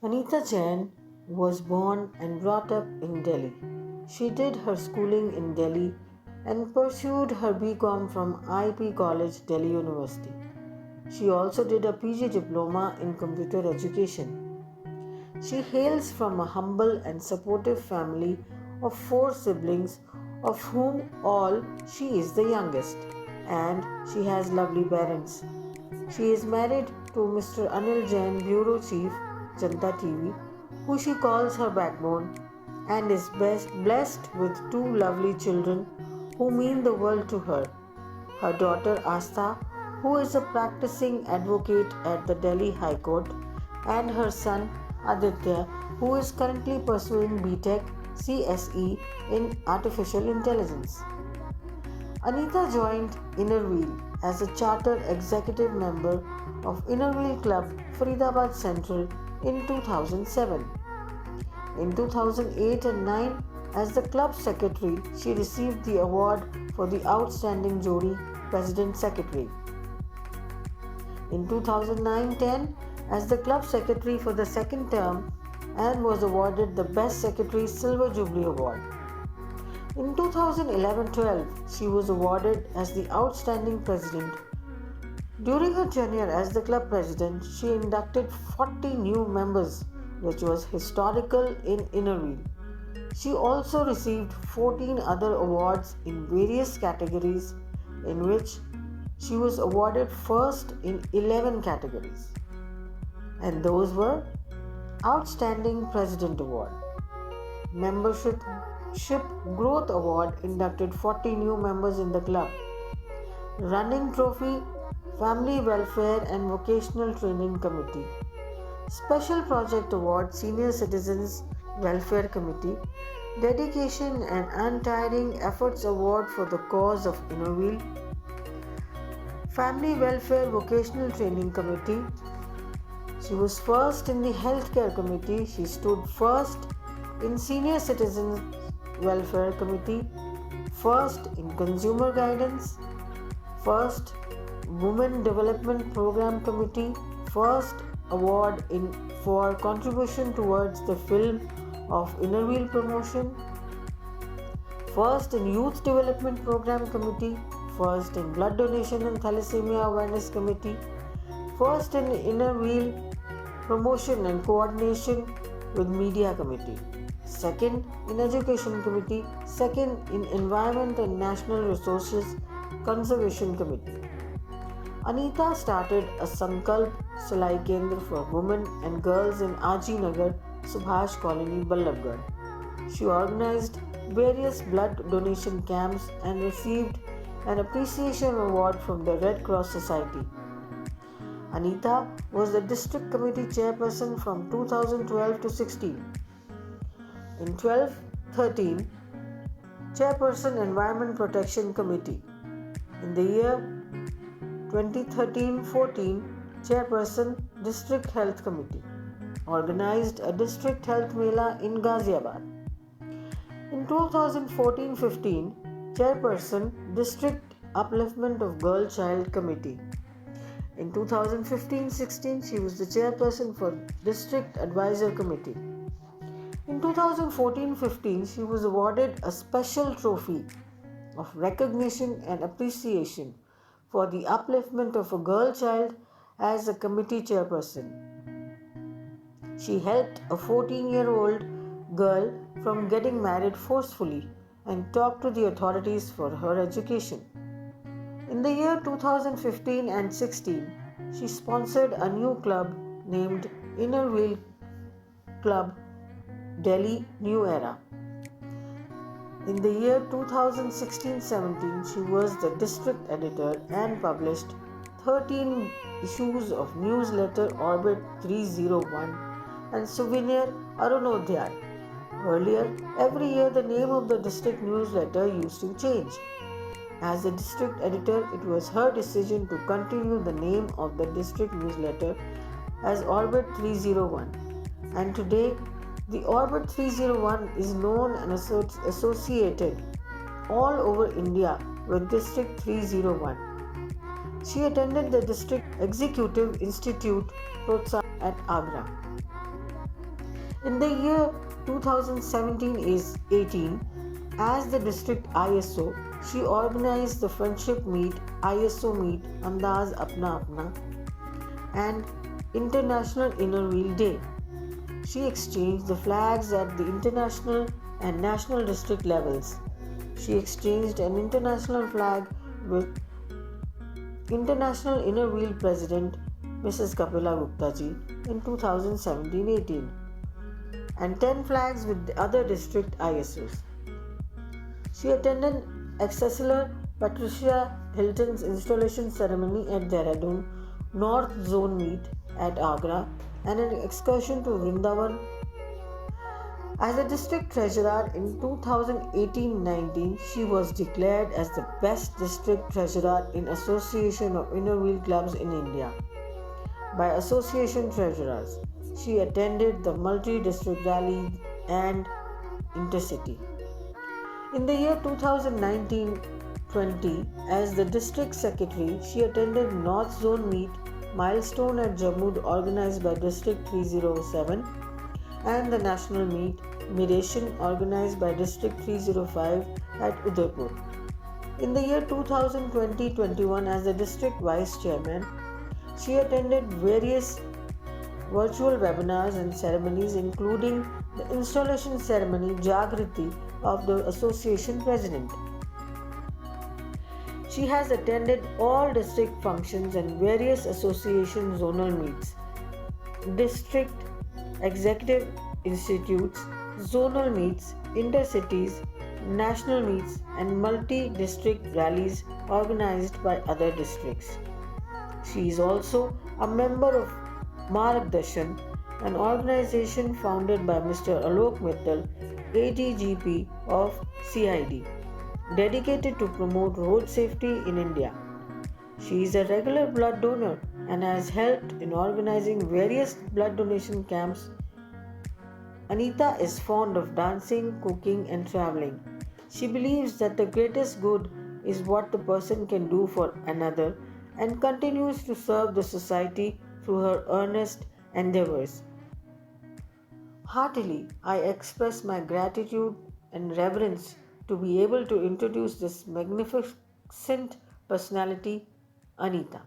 Anita Jain was born and brought up in Delhi. She did her schooling in Delhi and pursued her BCom from IIP College, Delhi University. She also did a PG diploma in computer education. She hails from a humble and supportive family of four siblings, of whom all she is the youngest, and she has lovely parents. She is married to Mr. Anil Jain, Bureau Chief, Janta TV, who she calls her backbone, and is blessed with two lovely children who mean the world to her. Her daughter Astha, who is a practicing advocate at the Delhi High Court, and her son Aditya, who is currently pursuing BTech CSE in Artificial Intelligence. Anita joined Innerwheel as a charter executive member of Innerwheel Club Faridabad Central in 2007. In 2008 and 9, as the club secretary, she received the award for the Outstanding Jodi President Secretary. In 2009-10, as the club secretary for the second term, and was awarded the Best Secretary Silver Jubilee Award. In 2011-12, she was awarded as the Outstanding President. During her tenure as the club president, she inducted 40 new members, which was historical in Innerwheel. She also received 14 other awards in various categories, in which she was awarded first in 11 categories. And those were Outstanding President Award, Membership Growth Award, inducted 40 new members in the club, Running Trophy, Family Welfare and Vocational Training Committee, Special Project Award, Senior Citizens Welfare Committee, Dedication and Untiring Efforts Award for the Cause of Innerwheel, Family Welfare Vocational Training Committee. She was first in the Healthcare Committee. She stood first in Senior Citizens Welfare Committee, first in Consumer Guidance, first Women Development Program Committee, first award for contribution towards the film of Innerwheel promotion, first in Youth Development Program Committee, first in Blood Donation and Thalassemia Awareness Committee, first in Innerwheel Promotion and Coordination with Media Committee, second in Education Committee, second in Environment and National Resources Conservation Committee. Anita started a Sankalp Salai Kendra for women and girls in Aji Nagar, Subhash Colony, Ballabgarh. She organized various blood donation camps and received an appreciation award from the Red Cross Society. Anita was the district committee chairperson from 2012 to 16. In 12-13, chairperson Environment Protection Committee. In the year 2013-14, chairperson District Health Committee. Organized a District Health Mela in Ghaziabad. In 2014-15, chairperson District Upliftment of Girl Child Committee. In 2015-16, she was the chairperson for District Advisor Committee. In 2014-15, she was awarded a special trophy of recognition and appreciation for the upliftment of a girl child as a committee chairperson. She helped a 14-year-old girl from getting married forcefully and talked to the authorities for her education. In the year 2015 and 16, she sponsored a new club named Innerwheel Club Delhi New Era. In the year 2016-17, she was the district editor and published 13 issues of newsletter Orbit 301 and Souvenir Arunodhyay. Earlier, every year the name of the district newsletter used to change. As the district editor, it was her decision to continue the name of the district newsletter as Orbit 301. And today, the Orbit 301 is known and associated all over India with District 301. She attended the District Executive Institute Protsahan at Agra. In the year 2017-18, as the district ISO, she organized the friendship meet ISO Meet Andaz Apna Apna and International Inner Wheel Day. She exchanged the flags at the international and national district levels. She exchanged an international flag with International Inner Wheel President Mrs. Kapila Gupta ji in 2017-18 and 10 flags with the other district ISOs. She attended Accessor Patricia Hilton's installation ceremony at Dehradun, North Zone Meet at Agra, and an excursion to Vrindavan. As a district treasurer in 2018-19, she was declared as the best district treasurer in Association of Inner Wheel Clubs in India by Association Treasurers. She attended the multi-district rally and intercity. In the year 2019-20, as the district secretary, she attended North Zone Meet Milestone at Jammu organized by District 307 and the National Meet Miration organized by District 305 at Udaipur. In the year 2020-21, as the district vice chairman, she attended various virtual webinars and ceremonies, including the installation ceremony Jagriti of the association president. She has attended all district functions and various association zonal meets, district executive institutes, zonal meets, intercities, national meets, and multi-district rallies organized by other districts. She is also a member of Margdarshan, an organization founded by Mr. Alok Mittal, ADGP of CID, dedicated to promote road safety in India. She is a regular blood donor and has helped in organizing various blood donation camps. Anita is fond of dancing, cooking, and traveling. She believes that the greatest good is what the person can do for another and continues to serve the society through her earnest endeavors. Heartily, I express my gratitude and reverence to be able to introduce this magnificent personality, Anita.